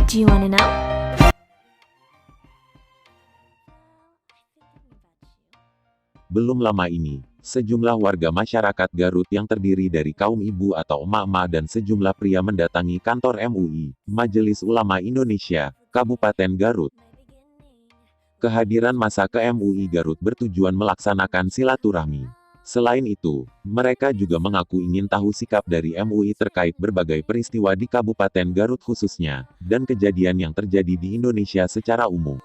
Do you wanna know? Belum lama ini, sejumlah warga masyarakat Garut yang terdiri dari kaum ibu atau emak-emak dan sejumlah pria mendatangi kantor MUI, Majelis Ulama Indonesia, Kabupaten Garut. Kehadiran massa ke MUI Garut bertujuan melaksanakan silaturahmi. Selain itu, mereka juga mengaku ingin tahu sikap dari MUI terkait berbagai peristiwa di Kabupaten Garut khususnya, dan kejadian yang terjadi di Indonesia secara umum.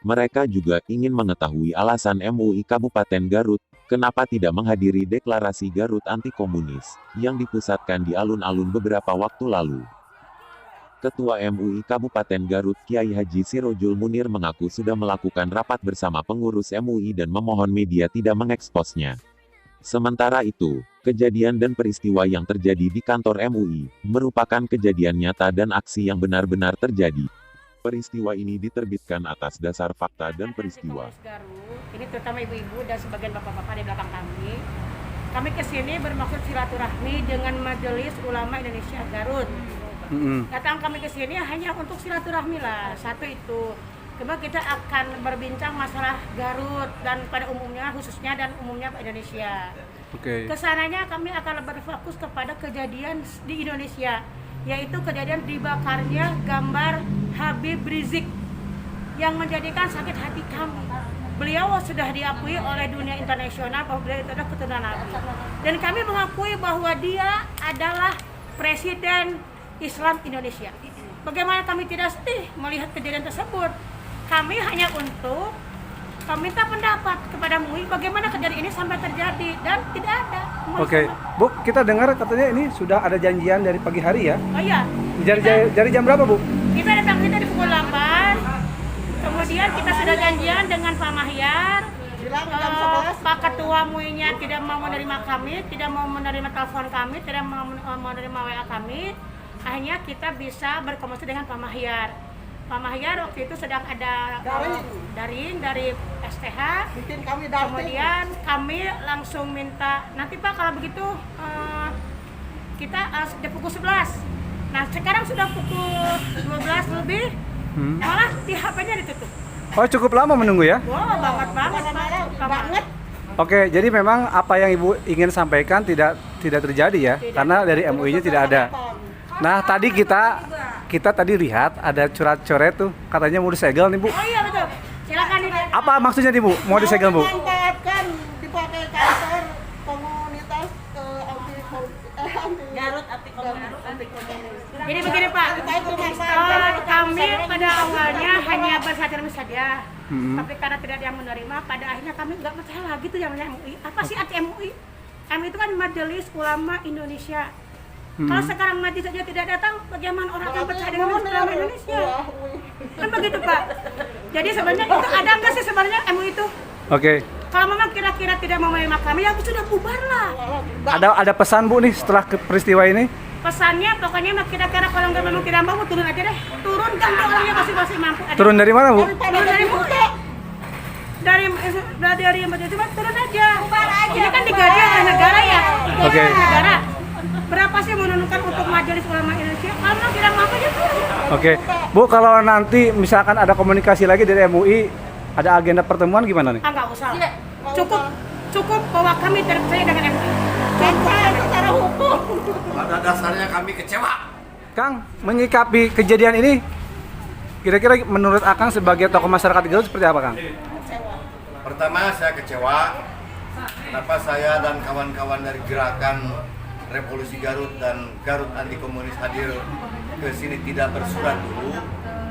Mereka juga ingin mengetahui alasan MUI Kabupaten Garut, kenapa tidak menghadiri deklarasi Garut anti komunis, yang dipusatkan di alun-alun beberapa waktu lalu. Ketua MUI Kabupaten Garut Kiai Haji Sirojul Munir mengaku sudah melakukan rapat bersama pengurus MUI dan memohon media tidak mengeksposnya. Sementara itu, kejadian dan peristiwa yang terjadi di kantor MUI, merupakan kejadian nyata dan aksi yang benar-benar terjadi. Peristiwa ini diterbitkan atas dasar fakta dan peristiwa. Ini terutama ibu-ibu dan sebagian bapak-bapak di belakang kami. Kami kesini bermaksud silaturahmi dengan Majelis Ulama Indonesia Garut. Datang kami kesini hanya untuk silaturahmi lah, satu itu. Kemudian kita akan berbincang masalah Garut dan pada umumnya, khususnya dan umumnya Indonesia. Kesananya kami akan berfokus kepada kejadian di Indonesia, yaitu kejadian dibakarnya gambar Habib Rizik yang menjadikan sakit hati kami. Beliau sudah diakui oleh dunia internasional bahwa beliau itu adalah keturunan Nabi. Dan kami mengakui bahwa dia adalah Presiden Islam Indonesia. Bagaimana kami tidak sedih melihat kejadian tersebut? Kami hanya untuk meminta pendapat kepada MUI bagaimana kejadian ini sampai terjadi, dan tidak ada. Bu, kita dengar katanya ini sudah ada janjian dari pagi hari ya? Oh iya. Dari jam berapa, Bu? Kita datang di pukul 8. Kemudian kita sudah janjian dengan Pak Mahyar. Pak Ketua MUI-nya tidak mau menerima kami, tidak mau menerima telepon kami, tidak mau menerima WA kami. Akhirnya kita bisa berkomunikasi dengan Pak Mahyar. Pak Mahyar waktu itu sedang ada daring dari STH. Kemudian kami langsung minta, nanti Pak kalau begitu kita sudah pukul 11. Nah sekarang sudah pukul 12 lebih, malah di HP-nya ditutup. Oh, cukup lama menunggu ya? Wow, banget. Oke, jadi memang apa yang Ibu ingin sampaikan tidak terjadi ya? Karena dari MUI-nya tidak ada. Nah, tadi kita tadi lihat ada coret-coret tuh, katanya mau disegel nih, Bu. Oh iya betul. Silakan dilihat. Apa maksudnya nih, Bu? Mau disegel, Bu? Memanfaatkan dipakai kantor komunitas Garut anti komunis. Jadi begini Pak, kami pada awalnya hanya bersilaturahmi saja, tapi karena tidak ada yang menerima, pada akhirnya kami nggak percaya lagi tuh yang namanya MUI. Apa sih arti MUI? MUI itu kan Majelis Ulama Indonesia. Kalau sekarang majelis saja tidak datang, bagaimana orang akan percaya dengan Majelis Ulama Indonesia? Kan begitu Pak. Jadi sebenarnya itu ada nggak sih sebenarnya MUI itu? Oke. Kalau memang kira-kira tidak mau menerima kami, ya sudah bubar lah. Ada pesan, Bu, nih setelah peristiwa ini? Pesannya pokoknya kira-kira kalau nggak memang tidak mau, turun aja deh. Turun kan orangnya masing-masing mampu. Turun dari mana, Bu? Turun dari MUI. Dari majelis cuma turun aja. Ini kan digaji oleh negara ya. Oke. Negara. Berapa sih menurunkan untuk Majelis Ulama Indonesia? Kalau memang tidak mampu ya turun. Oke. Bu, kalau nanti misalkan ada komunikasi lagi dari MUI, ada agenda pertemuan gimana nih? Nggak usah. Cukup bahwa kami terpercaya dengan MUI. secara hukum. Pada dasarnya kami kecewa. Kang, menyikapi kejadian ini, kira-kira menurut Akang sebagai tokoh masyarakat Garut seperti apa, Kang? Pertama, saya kecewa. Kenapa saya dan kawan-kawan dari gerakan Revolusi Garut dan Garut Anti Komunis hadir ke sini tidak bersurat dulu,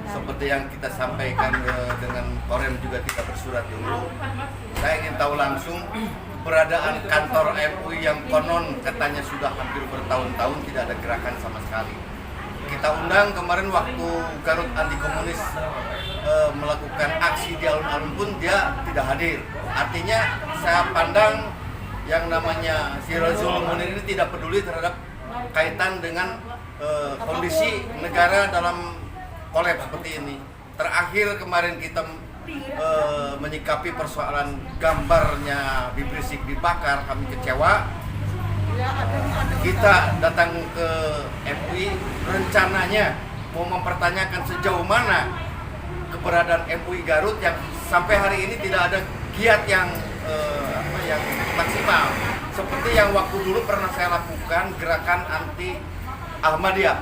seperti yang kita sampaikan dengan Korem juga tidak bersurat dulu. Saya ingin tahu langsung keberadaan kantor MUI yang konon katanya sudah hampir bertahun-tahun tidak ada gerakan sama sekali. Kita undang kemarin waktu Garut Anti Komunis melakukan aksi di alun-alun pun dia tidak hadir. Artinya saya pandang yang namanya Sirojul Munir ini tidak peduli terhadap kaitan dengan kondisi negara dalam kolaps seperti ini. Terakhir kemarin kita menyikapi persoalan gambarnya Habib Rizik dibakar, kami kecewa. kita datang ke MUI rencananya mau mempertanyakan sejauh mana keberadaan MUI Garut yang sampai hari ini tidak ada giat yang yang maksimal seperti yang waktu dulu pernah saya lakukan gerakan anti Ahmadiyah.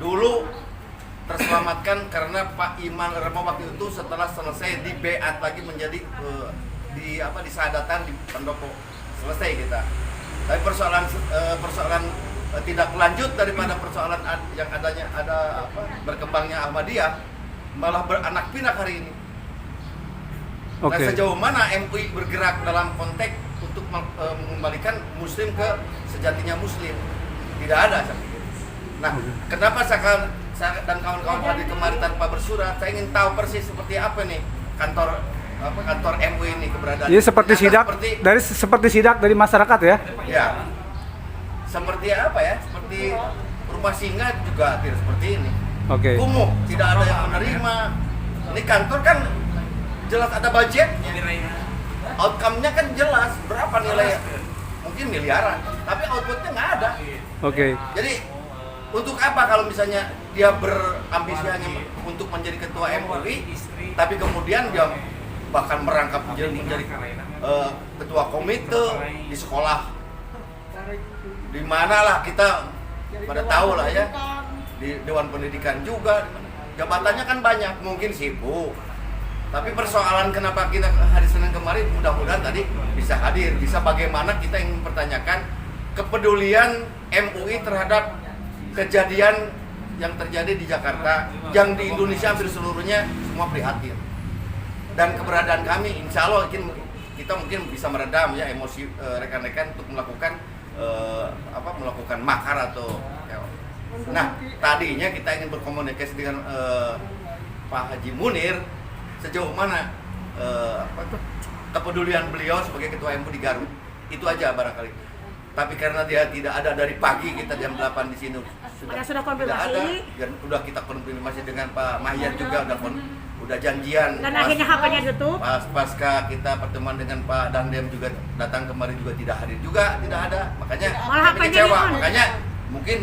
Dulu terselamatkan karena Pak Iman Remo waktu itu setelah selesai di beat lagi menjadi disadatan di pendopo, selesai kita. Tapi persoalan tidak lanjut daripada persoalan yang ada berkembangnya Ahmadiyah malah beranak pinak hari ini. Nah, sejauh mana MUI bergerak dalam konteks untuk mengembalikan Muslim ke sejatinya Muslim? Tidak ada. Nah, kenapa saya dan kawan-kawan hadir kemarin tanpa bersurat? Saya ingin tahu persis seperti apa nih kantor MUI ini keberadaan. Jadi seperti sidak dari masyarakat ya? Ya. Seperti apa ya? Seperti rumah singgah juga tidak seperti ini. Kumuh, tidak ada yang menerima. Ini kantor kan jelas ada budgetnya. Outcome-nya kan jelas berapa nilai, mungkin miliaran, tapi outputnya nggak ada. Jadi untuk apa kalau misalnya dia berambisi hanya untuk menjadi ketua MUI, tapi kemudian dia bahkan merangkap menjadi ketua komite di sekolah, di mana lah kita pada tahu lah ya, di Dewan Pendidikan juga, jabatannya kan banyak, mungkin sibuk. Tapi persoalan kenapa kita hari Senin kemarin mudah-mudahan tadi bisa hadir, bisa bagaimana kita ingin mempertanyakan kepedulian MUI terhadap kejadian yang terjadi di Jakarta, yang di Indonesia hampir seluruhnya semua prihatin. Dan keberadaan kami, insya Allah kita mungkin bisa meredam ya emosi rekan-rekan untuk melakukan melakukan makar atau ya. Nah, tadinya kita ingin berkomunikasi dengan Pak Haji Munir sejauh mana kepedulian beliau sebagai ketua MUI di Garut. Itu aja barangkali. Tapi karena dia tidak ada dari pagi, kita jam 8 di sini sudah konfirmasi. Dan udah kita konfirmasi dengan Pak Mahyar juga udah janjian. Dan akhirnya HP-nya ditutup. Pasca kita pertemuan dengan Pak Dandem juga datang kemarin juga tidak hadir juga, tidak ada. Makanya kami kecewa. Makanya mungkin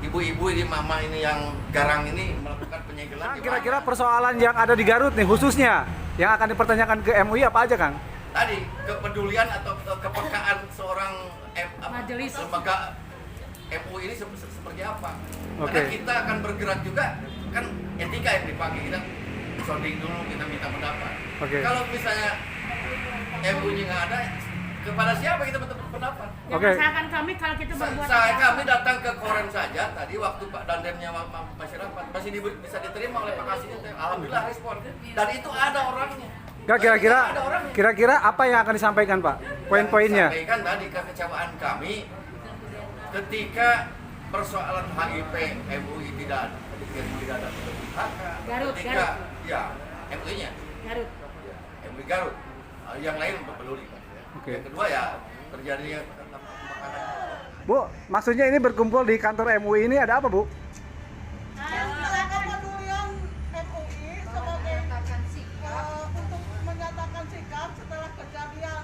ibu-ibu ini, mama ini yang garang ini melakukan penyegelan. Nah, kira-kira persoalan yang ada di Garut nih khususnya yang akan dipertanyakan ke MUI apa aja, Kang? Tadi kepedulian atau kepekaan seorang majelis lembaga MUI ini seperti apa? Karena kita akan bergerak juga kan etika yang dipakai, kita sounding dulu, kita minta pendapat. Kalau misalnya MUI nggak ada, kepada siapa kita minta pendapat? Misalkan kami kalau kita berbuat kami datang ke Korem saja tadi waktu Pak Dandemnya masyarakat masih bisa diterima oleh Pak Kasih. Alhamdulillah respon. Dan itu ada orangnya. Kira-kira apa yang akan disampaikan, Pak? Poin-poinnya. Sampaikan tadi kekecewaan kami ketika persoalan HIP MUI tidak ada Garut. Ya, MUI-nya. Garut. MUI Garut. Yang lain peduli. Yang kedua ya terjadinya Bu, maksudnya ini berkumpul di kantor MUI ini ada apa, Bu? Kepedulian MUI sebagai untuk menyatakan sikap setelah kejadian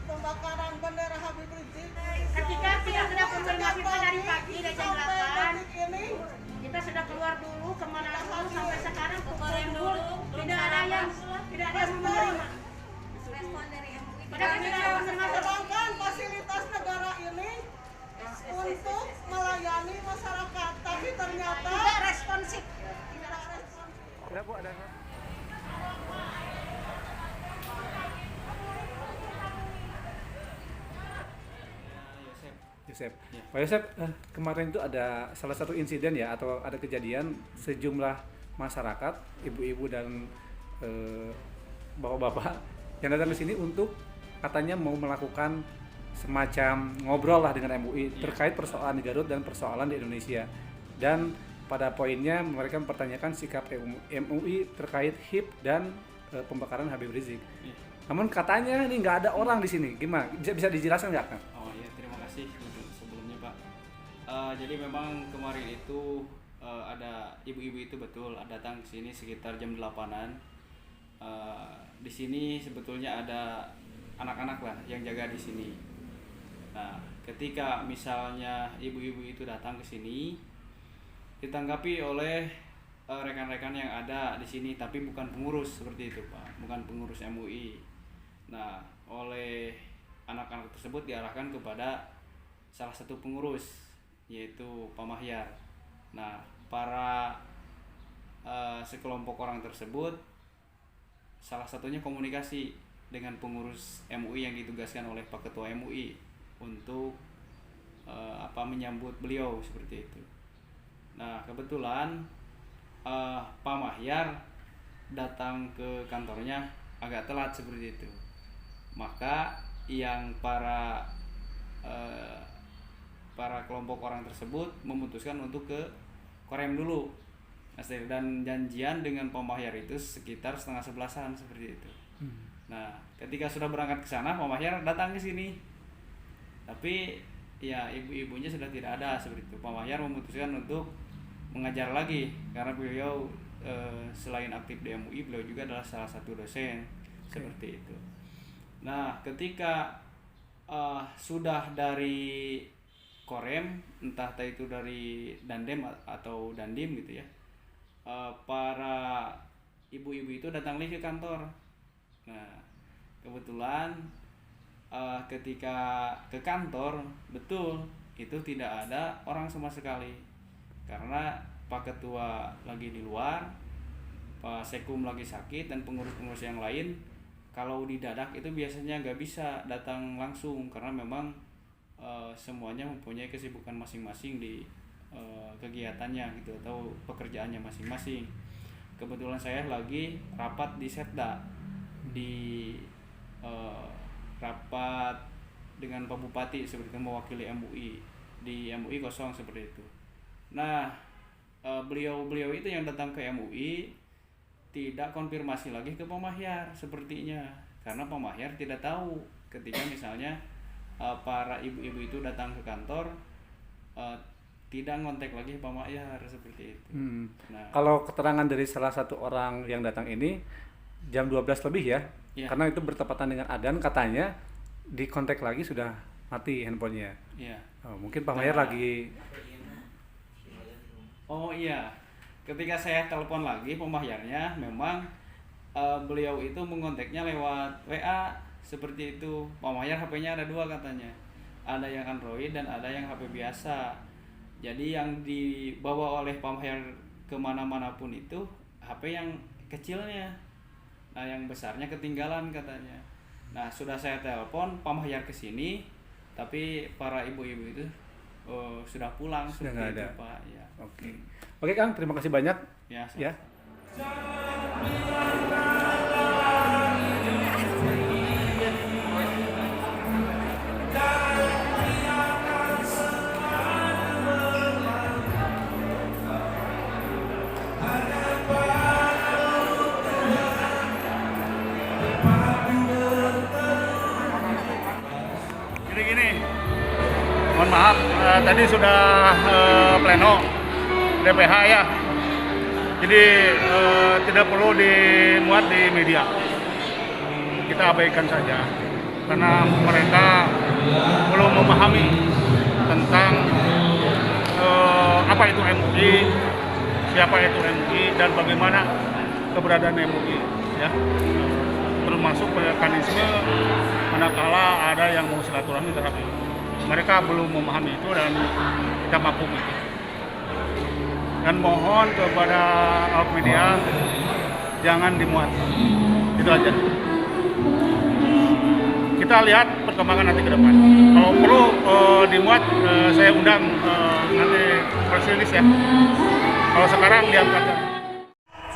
pembakaran bendera Habib Rizik. Ketika kita sudah konfirmasi dari pagi dari jam 8, kita sudah keluar dulu kemana dulu sampai sekarang kumpul tidak ada yang menerima. Respon dari MUI. Sedangkan fasilitas negara ini untuk melayani masyarakat, tapi ternyata tidak responsif. Ada, Bu, ada. Yosep. Pak Yosep, kemarin itu ada salah satu insiden ya, atau ada kejadian sejumlah masyarakat, ibu-ibu dan bapak-bapak yang datang ke sini untuk katanya mau melakukan semacam ngobrol lah dengan MUI terkait persoalan di Garut dan persoalan di Indonesia. Dan pada poinnya mereka mempertanyakan sikap MUI terkait HIP dan pembakaran Habib Rizik. Namun katanya ini nggak ada orang di sini. Gimana? Bisa dijelaskan nggak, Kang? Oh iya, terima kasih untuk sebelumnya, Pak. Jadi memang kemarin itu ada ibu-ibu itu betul datang ke sini sekitar jam 8-an. Di sini sebetulnya ada anak-anak lah yang jaga di sini. Nah, ketika misalnya ibu-ibu itu datang ke sini, ditanggapi oleh rekan-rekan yang ada di sini, tapi bukan pengurus seperti itu, Pak, bukan pengurus MUI. Nah, oleh anak-anak tersebut diarahkan kepada salah satu pengurus, yaitu Pak Mahyar. Nah, para sekelompok orang tersebut salah satunya komunikasi dengan pengurus MUI yang ditugaskan oleh Pak Ketua MUI untuk menyambut beliau seperti itu. Nah, kebetulan Pak Mahyar datang ke kantornya agak telat seperti itu. Maka yang para kelompok orang tersebut memutuskan untuk ke Korem dulu. Dan janjian dengan Pak Mahyar itu sekitar 10:30 seperti itu. Nah, ketika sudah berangkat ke sana, Pak Mahyar datang ke sini. Tapi ya ibu-ibunya sudah tidak ada seperti itu. Pak Mahyar memutuskan untuk mengajar lagi karena beliau selain aktif di MUI, beliau juga adalah salah satu dosen seperti itu. Nah, ketika sudah dari Korem, entah itu dari Dandem atau Dandim gitu ya, para ibu-ibu itu datang lagi ke kantor. Nah, kebetulan ketika ke kantor, betul itu tidak ada orang sama sekali karena Pak Ketua lagi di luar, Pak Sekum lagi sakit, dan pengurus-pengurus yang lain kalau didadak itu biasanya nggak bisa datang langsung karena memang semuanya mempunyai kesibukan masing-masing di kegiatannya gitu atau pekerjaannya masing-masing. Kebetulan saya lagi rapat di Setda, di rapat dengan Pak Bupati seperti itu, mewakili MUI di MUI kosong seperti itu. Nah, beliau itu yang datang ke MUI tidak konfirmasi lagi ke Pak Mahyar sepertinya, karena Pak Mahyar tidak tahu ketika misalnya para ibu-ibu itu datang ke kantor, tidak ngontek lagi Pak Mahyar seperti itu. Nah, kalau keterangan dari salah satu orang yang datang ini jam 12 lebih ya, karena itu bertepatan dengan adzan, katanya di kontak lagi sudah mati handphonenya. Mungkin Pak Mahyar lagi. Oh iya, ketika saya telepon lagi Pak Mahyarnya, memang beliau itu mengontaknya lewat WA seperti itu. Pak Mahyar HP-nya ada 2 katanya, ada yang Android dan ada yang HP biasa. Jadi yang dibawa oleh Pak Mahyar kemana-mana pun itu HP yang kecilnya, nah yang besarnya ketinggalan katanya. Nah, sudah saya telepon Pak Mahyar ke sini, tapi para ibu-ibu itu sudah pulang, sudah nggak ada, Pak. Ya. Oke Kang, terima kasih banyak. Ya. Gini, mohon maaf, tadi sudah pleno DPH ya, jadi tidak perlu dimuat di media, kita abaikan saja karena mereka belum memahami tentang apa itu MUI, siapa itu MUI, dan bagaimana keberadaan MUI ya, termasuk mekanisme manakala ada yang mau silaturahmi terhadap mereka belum memahami itu dan kita maklum itu. Dan mohon kepada awak media jangan dimuat, itu aja. Kita lihat perkembangan nanti ke depan. Kalau perlu dimuat, saya undang nanti press release ya. Kalau sekarang diangkat.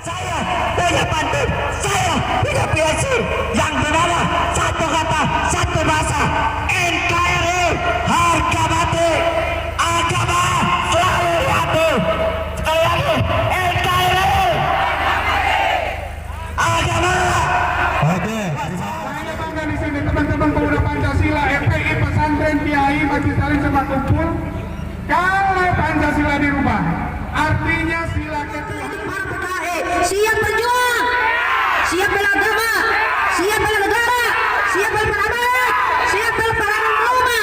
Saya punya pantun, saya punya PSI yang bernama satu kata, satu bahasa, NKRI, harga mati, agama selalu di hati. Sekali lagi, NKRI, agama. Oke. Saya bangga di sini teman-teman pemuda Pancasila, FPI, pesantren, kiai, majlis taklim semua kumpul. Kalau Pancasila dirubah, artinya sila kedua. Siap berjuang, siap bela agama, siap bela negara, siap bela peradaban, siap bela para ulama.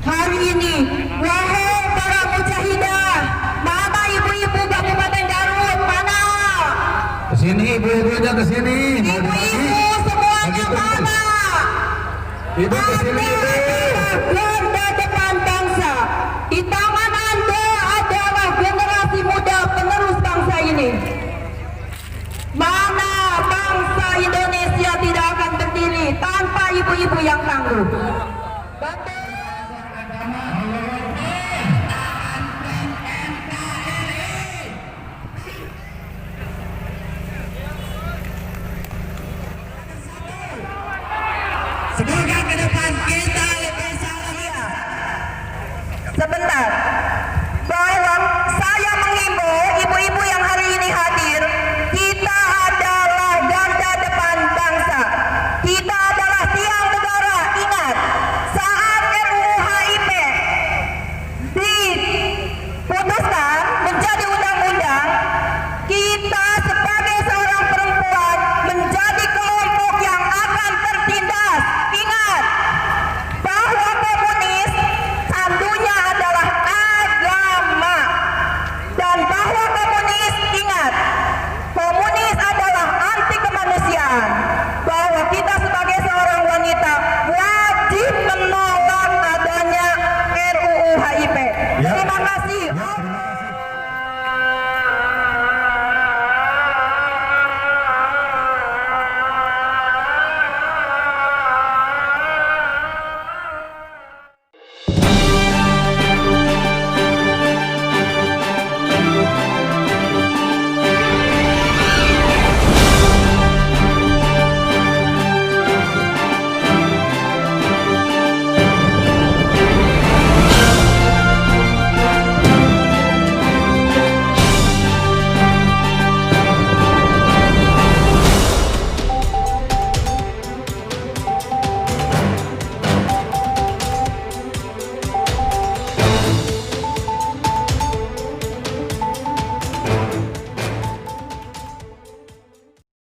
hari ini. Wahai para mujahidah, mana ibu-ibu Kabupaten Garut, mana? Kesini ibu-ibunya kesini. Ibu-ibu semuanya mana? Ibu kesini ibu. Garda depan bangsa. Di tangan Anda adalah generasi muda penerus bangsa ini. Mana bangsa Indonesia tidak akan berdiri tanpa ibu-ibu yang tangguh.